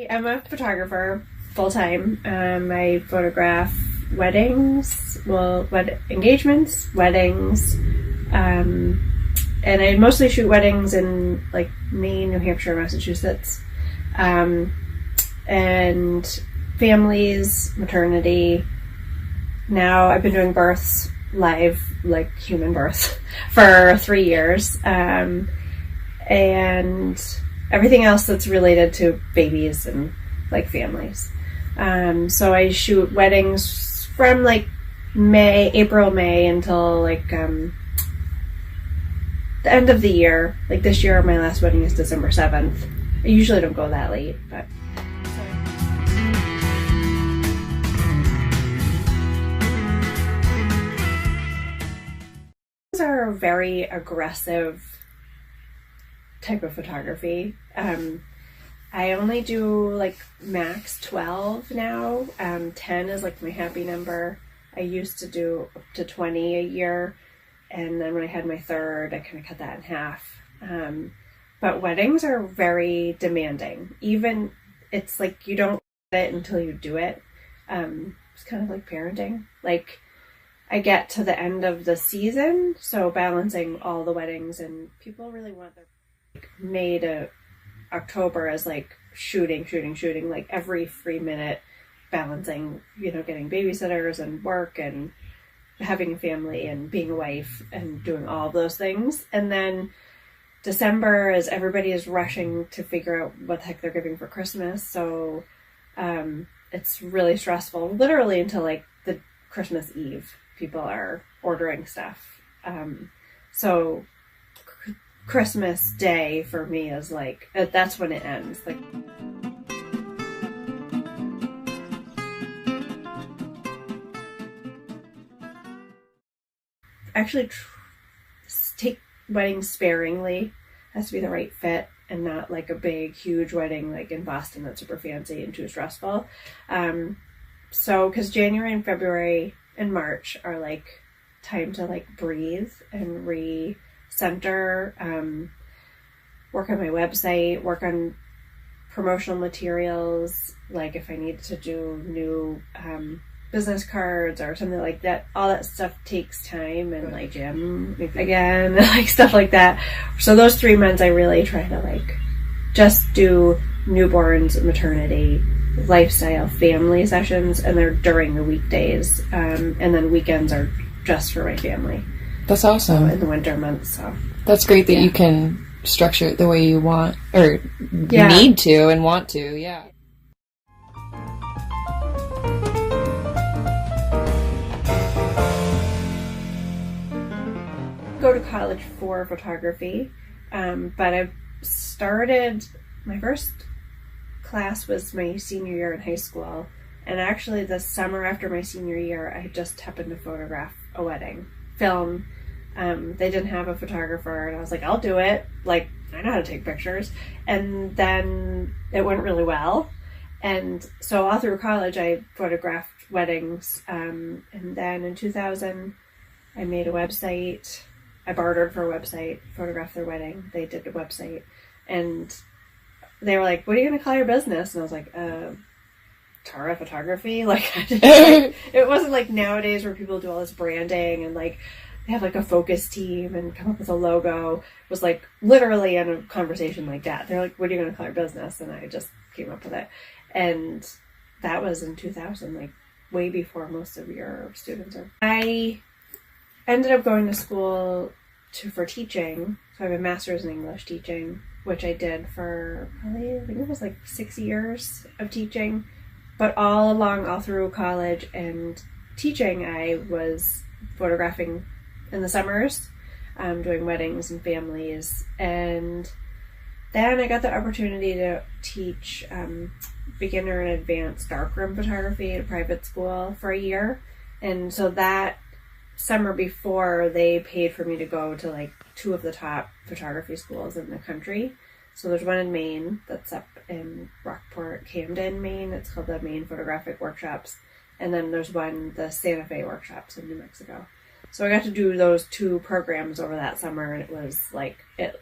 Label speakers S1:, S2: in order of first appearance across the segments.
S1: am a photographer full-time. I photograph weddings, engagements, weddings, and I mostly shoot weddings in like Maine, New Hampshire, Massachusetts, and families, maternity. Now I've been doing births live, like human births, for 3 years, and everything else that's related to babies and like families. So I shoot weddings from like April, May until like the end of the year. Like this year, my last wedding is December 7th. I usually don't go that late, but. These are a very aggressive type of photography. I only do like max 12 now. 10 is like my happy number. I used to do up to 20 a year, and then when I had my third, I kind of cut that in half. But weddings are very demanding. Even it's like you don't get it until you do it. It's kind of like parenting. Like I get to the end of the season, so balancing all the weddings, and people really want their May to October as like shooting, like every free minute, balancing, getting babysitters and work and having a family and being a wife and doing all of those things. And then December is everybody is rushing to figure out what the heck they're giving for Christmas. So it's really stressful, literally until like the Christmas Eve. People are ordering stuff. So Christmas Day for me is like, that's when it ends. Like, actually take weddings sparingly. Has to be the right fit and not like a big, huge wedding like in Boston that's super fancy and too stressful. So, because January and February and March are like time to like breathe and recenter, work on my website, work on promotional materials, like if I need to do new business cards or something like that. All that stuff takes time, and like gym again, like stuff like that. So those 3 months I really try to like just do newborns, maternity, lifestyle, family sessions, and they're during the weekdays, and then weekends are just for my family.
S2: That's awesome.
S1: In the winter months. So
S2: that's great that you can structure it the way you want, or need to and want to. Yeah.
S1: Go to college for photography, but I've started, my first class was my senior year in high school, and actually the summer after my senior year I just happened to photograph a wedding film. They didn't have a photographer, and I was like, I'll do it, like I know how to take pictures. And then it went really well, and so all through college I photographed weddings, and then in 2000 I made a website. I bartered for a website, photographed their wedding. They did a website, and they were like, what are you going to call your business? And I was like, Tara Photography. Like, it wasn't like nowadays where people do all this branding and like they have like a focus team and come up with a logo. It was like literally in a conversation like that. They're like, what are you going to call your business? And I just came up with it. And that was in 2000, like way before most of your students are. I ended up going to school for teaching. So I have a master's in English teaching, which I did for probably, I think it was like 6 years of teaching. But all through college and teaching, I was photographing in the summers, doing weddings and families. And then I got the opportunity to teach beginner and advanced darkroom photography at a private school for a year. And so that summer before, they paid for me to go to like 2 of the top photography schools in the country. So there's one in Maine that's up in Rockport, Camden, Maine. It's called the Maine Photographic Workshops. And then there's one, the Santa Fe Workshops in New Mexico. So I got to do those 2 programs over that summer, and it was like, it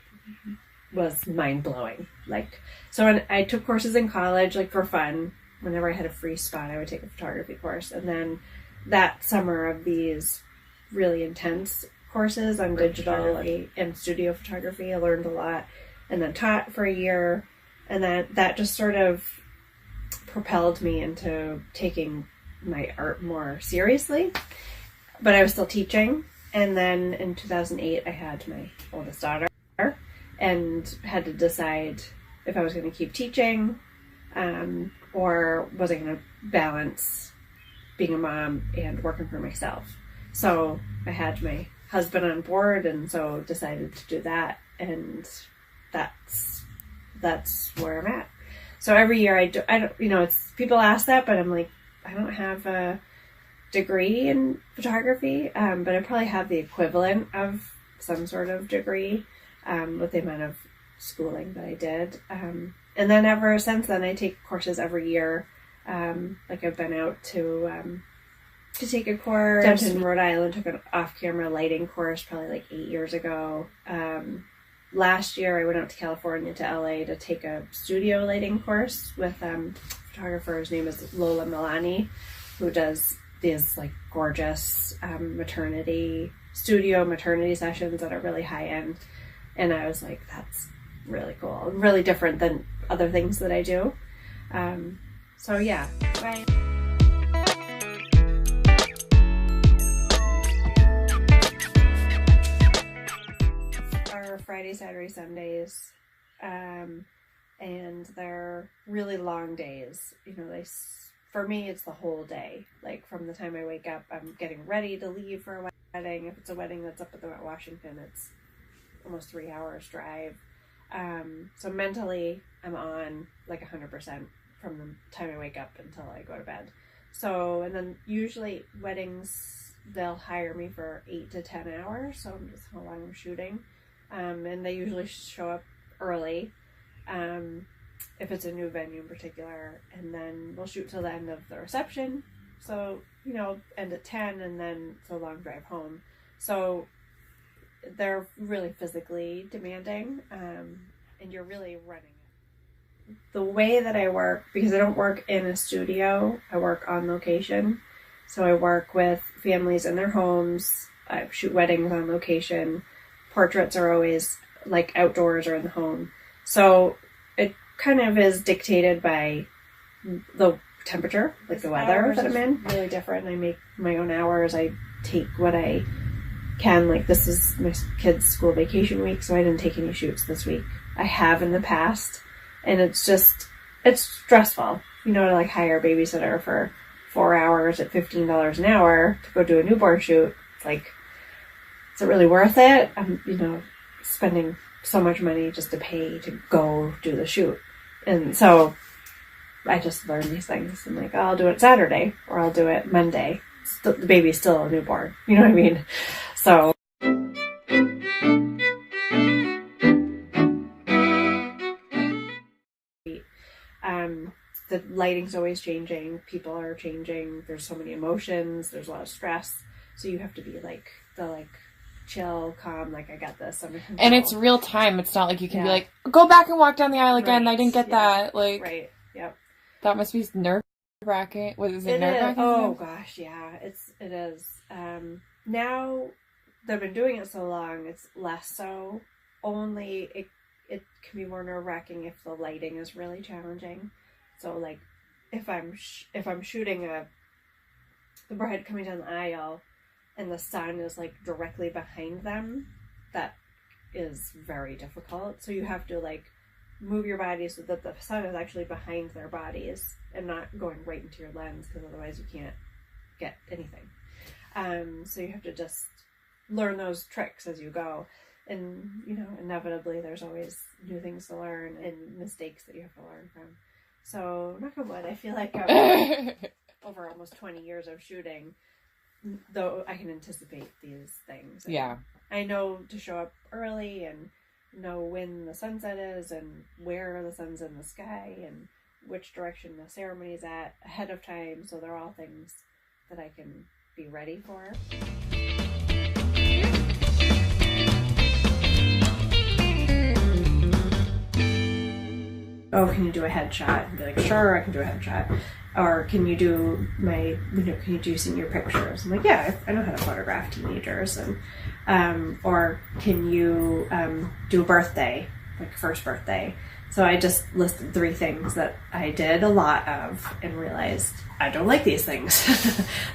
S1: was mind-blowing. Like, so when I took courses in college, like for fun, whenever I had a free spot, I would take a photography course. And then that summer of these really intense courses on digital and studio photography, I learned a lot, and then taught for a year. And then that just sort of propelled me into taking my art more seriously. But I was still teaching. And then in 2008, I had my oldest daughter and had to decide if I was going to keep teaching or was I going to balance being a mom and working for myself. So I had my husband on board, and so decided to do that. And that's where I'm at. So every year I don't, it's, people ask that, but I'm like, I don't have a degree in photography, but I probably have the equivalent of some sort of degree with the amount of schooling that I did. And then ever since then, I take courses every year. Like I've been out to take a course down in Rhode Island, took an off-camera lighting course probably like 8 years ago. Last year, I went out to California to LA to take a studio lighting course with a photographer. His name is Lola Milani, who does these like gorgeous maternity sessions that are really high end. And I was like, that's really cool, really different than other things that I do. So yeah. Bye. Are Friday, Saturday, Sundays, and they're really long days. For me, it's the whole day. Like from the time I wake up, I'm getting ready to leave for a wedding. If it's a wedding that's up at Washington, it's almost 3 hours drive. So mentally, I'm on like 100% from the time I wake up until I go to bed. So, and then usually weddings, they'll hire me for 8 to 10 hours. So I'm just how long I'm shooting. And they usually show up early, if it's a new venue in particular, and then we'll shoot till the end of the reception. So, end at 10, and then it's a long drive home. So they're really physically demanding, and you're really running it. The way that I work, because I don't work in a studio, I work on location. So I work with families in their homes. I shoot weddings on location. Portraits are always like outdoors or in the home. So it kind of is dictated by the temperature, like the weather that I'm in. Really different. I make my own hours. I take what I can. Like this is my kids' school vacation week, so I didn't take any shoots this week. I have in the past, and it's stressful, to like hire a babysitter for 4 hours at $15 an hour to go do a newborn shoot. It's like, is it really worth it? I'm, spending so much money just to pay to go do the shoot. And so I just learned these things. I'm like, I'll do it Saturday or I'll do it Monday. The baby's still a newborn. You know what I mean? So. The lighting's always changing. People are changing. There's so many emotions. There's a lot of stress. So you have to be like chill, calm, like I got this under control.
S2: And it's real time. It's not like you can be like, go back and walk down the aisle again. Right. I didn't get that. Like,
S1: right. Yep.
S2: That must be nerve-wracking. What is it? Nerve-wracking?
S1: Oh gosh, yeah. It is. Now that I've been doing it so long, it's less so. Only it can be more nerve-wracking if the lighting is really challenging. So like if I'm shooting the bride coming down the aisle and the sun is like directly behind them, that is very difficult. So you have to like move your body so that the sun is actually behind their bodies and not going right into your lens, because otherwise you can't get anything. So you have to just learn those tricks as you go. And, inevitably there's always new things to learn and mistakes that you have to learn from. So, knock on wood, I feel like over almost 20 years of shooting, though I can anticipate these things. And
S2: yeah.
S1: I know to show up early and know when the sunset is and where the sun's in the sky and which direction the ceremony is at ahead of time. So they're all things that I can be ready for. oh, can you do a headshot? And be like, sure, I can do a headshot. Or can you do can you do senior pictures? I'm like, yeah, I know how to photograph teenagers. And or can you do a birthday, like first birthday? So I just listed 3 things that I did a lot of and realized I don't like these things.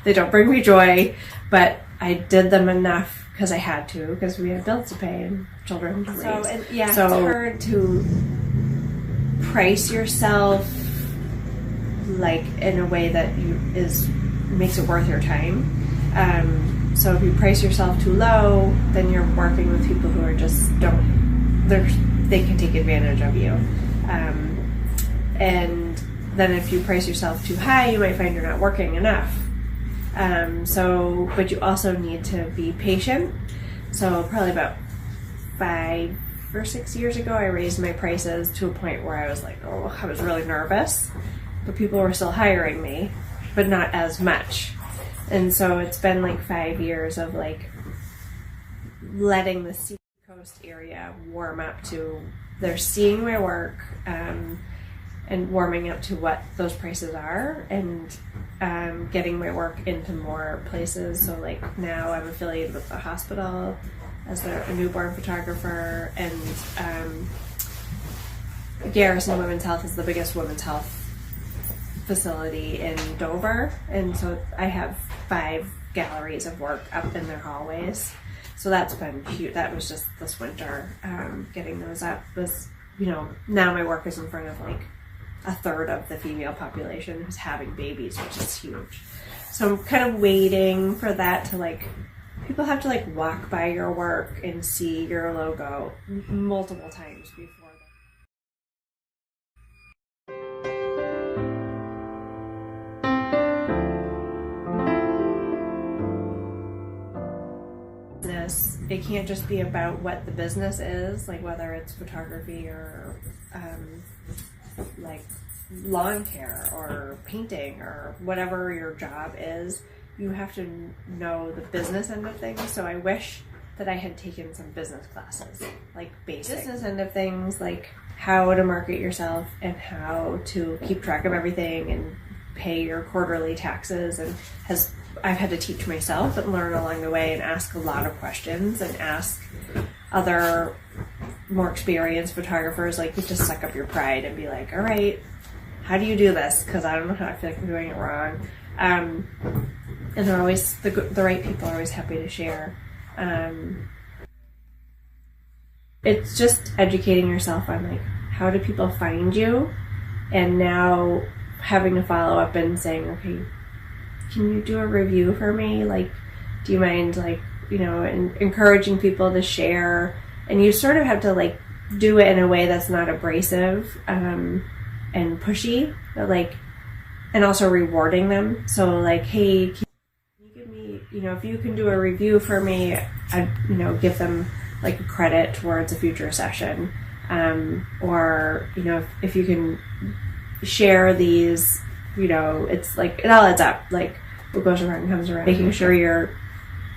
S1: They don't bring me joy, but I did them enough because I had to, because we had bills to pay and children to raise. It's hard to price yourself like in a way that makes it worth your time. So if you price yourself too low, then you're working with people who are just they can take advantage of you. And then if you price yourself too high, you might find you're not working enough. But you also need to be patient. So probably about 5 or 6 years ago, I raised my prices to a point where I was like, I was really nervous, but people were still hiring me, but not as much. And so it's been like 5 years of like letting the Seacoast area warm up to, they're seeing my work, and warming up to what those prices are, and getting my work into more places. So like now I'm affiliated with the hospital as a newborn photographer, and Garrison Women's Health is the biggest women's health facility in Dover, and so I have 5 galleries of work up in their hallways. So that's been huge. That was just this winter. Getting those up was, now my work is in front of like a third of the female population who's having babies, which is huge. So I'm kind of waiting for that to like, people have to like walk by your work and see your logo multiple times before this. It can't just be about what the business is, like whether it's photography or like lawn care or painting or whatever your job is. You have to know the business end of things. So I wish that I had taken some business classes, like basic business end of things, like how to market yourself and how to keep track of everything and pay your quarterly taxes. And I've had to teach myself and learn along the way and ask a lot of questions and ask other more experienced photographers, like, you just suck up your pride and be like, all right, how do you do this? Because I don't know how, I feel like I'm doing it wrong. And they're always, the right people are always happy to share. It's just educating yourself on like, how do people find you? And now having to follow up and saying, okay, can you do a review for me? Like, do you mind, like, and encouraging people to share. And you sort of have to like do it in a way that's not abrasive and pushy, but like, and also rewarding them. So like, hey, can you give me, if you can do a review for me, I'd, give them like a credit towards a future session. Or, if you can share these, it's like, it all adds up. Like, what goes around comes around. Making sure your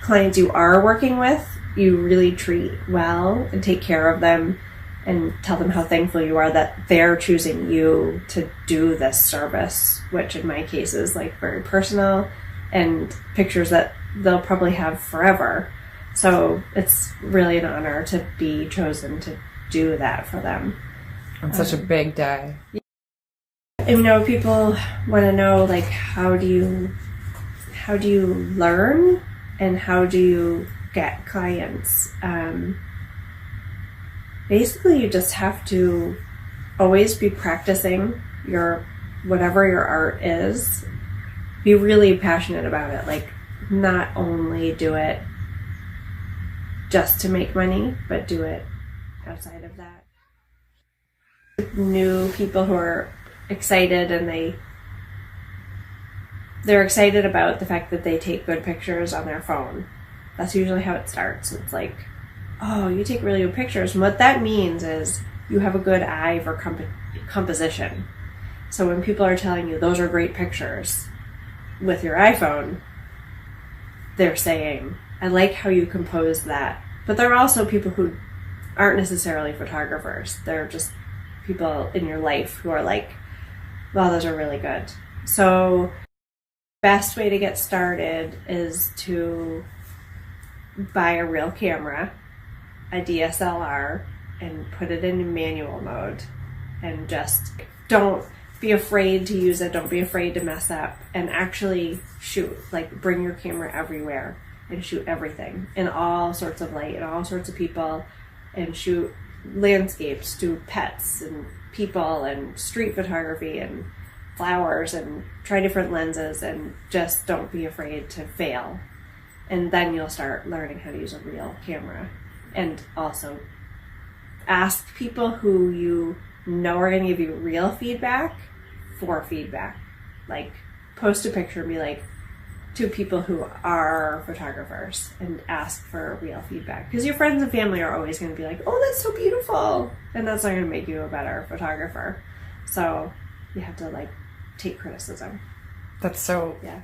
S1: clients you are working with, you really treat well and take care of them and tell them how thankful you are that they're choosing you to do this service, which in my case is like very personal and pictures that they'll probably have forever. So it's really an honor to be chosen to do that for them.
S2: On such a big day.
S1: And people want to know, like, how do you learn and how do you get clients? Basically, you just have to always be practicing whatever your art is. Be really passionate about it. Like, not only do it just to make money, but do it outside of that. New people who are excited and they're excited about the fact that they take good pictures on their phone. That's usually how it starts. It's like, oh, you take really good pictures. And what that means is you have a good eye for composition. So when people are telling you those are great pictures with your iPhone, they're saying, I like how you compose that. But there are also people who aren't necessarily photographers. They're just people in your life who are like, wow, those are really good. So best way to get started is to buy a real camera, a DSLR, and put it in manual mode, and just don't be afraid to use it. Don't be afraid to mess up, and actually shoot. Like, bring your camera everywhere and shoot everything in all sorts of light and all sorts of people, and shoot landscapes, do pets and people and street photography and flowers, and try different lenses, and just don't be afraid to fail. And then you'll start learning how to use a real camera. And also ask people who you know are going to give you real feedback for feedback. Like, post a picture and be like, to people who are photographers, and ask for real feedback. Because your friends and family are always going to be like, oh, that's so beautiful. And that's not going to make you a better photographer. So you have to, like, take criticism.
S2: That's so
S1: yeah.